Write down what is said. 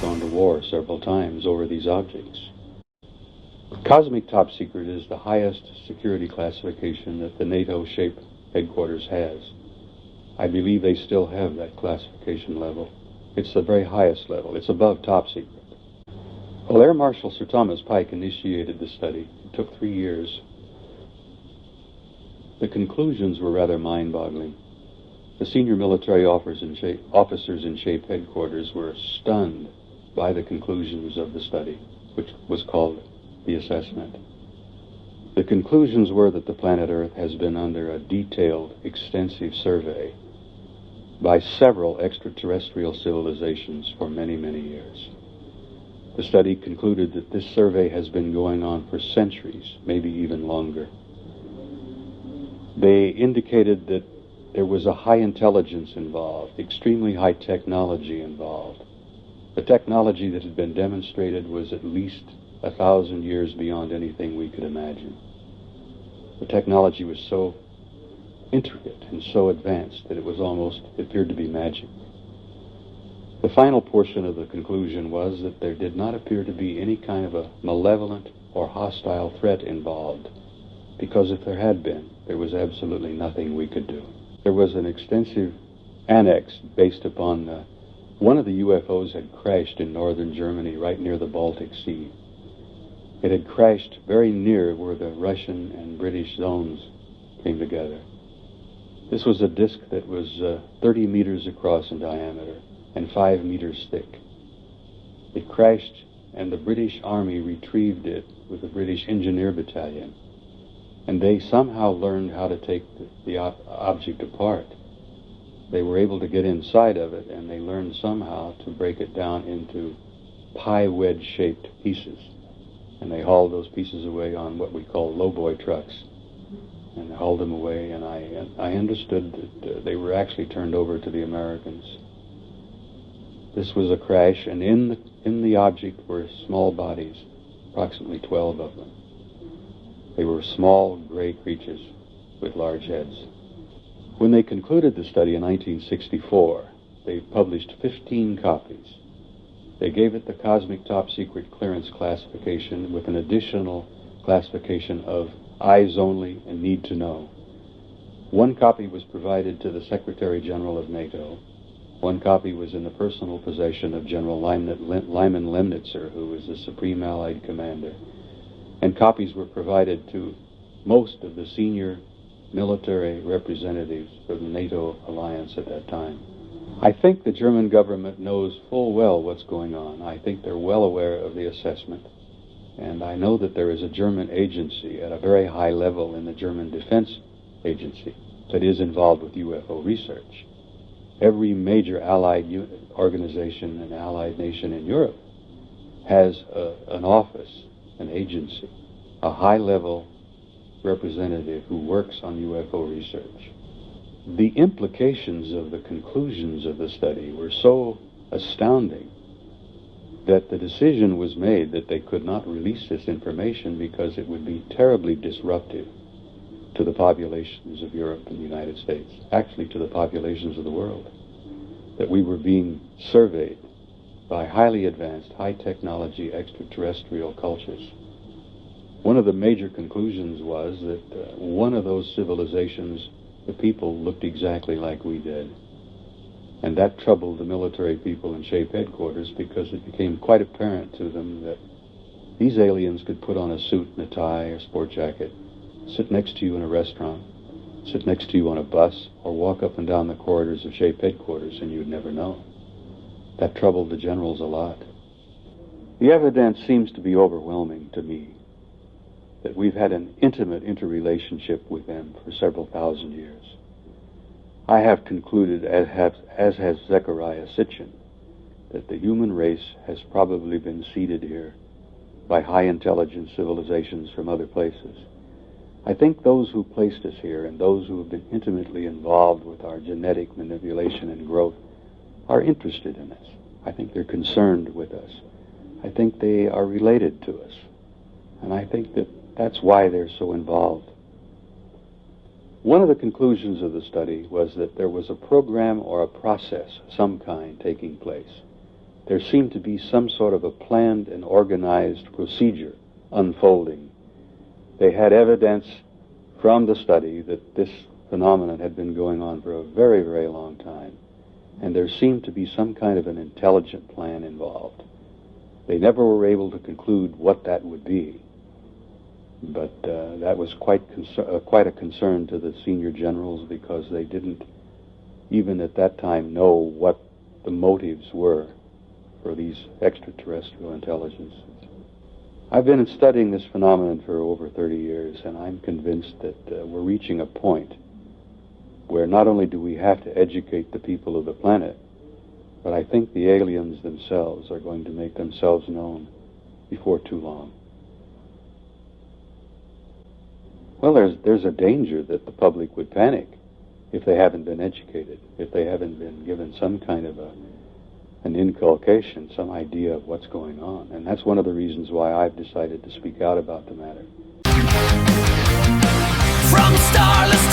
gone to war several times over these objects. Cosmic Top Secret is the highest security classification that the NATO SHAPE headquarters has. I believe they still have that classification level. It's the very highest level. It's above Top Secret. Well, Air Marshal Sir Thomas Pike initiated the study. It took 3 years. The conclusions were rather mind-boggling. The senior military officers in SHAPE headquarters were stunned by the conclusions of the study, which was called the assessment. The conclusions were that the planet Earth has been under a detailed, extensive survey by several extraterrestrial civilizations for many, many years. The study concluded that this survey has been going on for centuries, maybe even longer. They indicated that there was a high intelligence involved, extremely high technology involved. The technology that had been demonstrated was at least 1,000 years beyond anything we could imagine. The technology was so intricate and so advanced that it appeared to be magic. The final portion of the conclusion was that there did not appear to be any kind of a malevolent or hostile threat involved, because if there had been, there was absolutely nothing we could do. There was an extensive annex based upon one of the UFOs had crashed in northern Germany right near the Baltic Sea. It had crashed very near where the Russian and British zones came together. This was a disk that was 30 meters across in diameter and 5 meters thick. It crashed, and the British Army retrieved it with the British Engineer Battalion. And they somehow learned how to take the object apart. They were able to get inside of it, and they learned somehow to break it down into pie wedge-shaped pieces. And they hauled those pieces away on what we call lowboy trucks. And they hauled them away, and I understood that they were actually turned over to the Americans. This was a crash, and in the object were small bodies, approximately 12 of them. They were small gray creatures with large heads. When they concluded the study in 1964, they published 15 copies. They gave it the Cosmic Top Secret Clearance classification with an additional classification of eyes only and need to know. One copy was provided to the Secretary General of NATO. One copy was in the personal possession of General Lyman Lemnitzer, who was the Supreme Allied Commander. And copies were provided to most of the senior military representatives of the NATO alliance at that time. I think the German government knows full well what's going on. I think they're well aware of the assessment. And I know that there is a German agency at a very high level in the German Defense Agency that is involved with UFO research. Every major allied organization and allied nation in Europe has an office, an agency, a high-level representative who works on UFO research. The implications of the conclusions of the study were so astounding that the decision was made that they could not release this information because it would be terribly disruptive to the populations of Europe and the United States, actually to the populations of the world, that we were being surveyed by highly advanced, high-technology extraterrestrial cultures. One of the major conclusions was that one of those civilizations, the people looked exactly like we did. And that troubled the military people in SHAPE headquarters because it became quite apparent to them that these aliens could put on a suit and a tie or sport jacket, sit next to you in a restaurant, sit next to you on a bus, or walk up and down the corridors of SHAPE headquarters, and you'd never know. That troubled the generals a lot. The evidence seems to be overwhelming to me, that we've had an intimate interrelationship with them for several thousand years. I have concluded, as has Zecharia Sitchin, that the human race has probably been seeded here by high-intelligence civilizations from other places. I think those who placed us here and those who have been intimately involved with our genetic manipulation and growth are interested in us. I think they're concerned with us. I think they are related to us. And I think that that's why they're so involved. One of the conclusions of the study was that there was a program or a process of some kind taking place there seemed to be some sort of a planned and organized procedure unfolding. They had evidence from the study that this phenomenon had been going on for a very, very long time, and there seemed to be some kind of an intelligent plan involved. They never were able to conclude what that would be, but that was quite a concern to the senior generals, because they didn't, even at that time, know what the motives were for these extraterrestrial intelligences. I've been studying this phenomenon for over 30 years, and I'm convinced that we're reaching a point where not only do we have to educate the people of the planet, but I think the aliens themselves are going to make themselves known before too long. Well, there's a danger that the public would panic if they haven't been educated, if they haven't been given some kind of an inculcation, some idea of what's going on. And that's one of the reasons why I've decided to speak out about the matter. From starless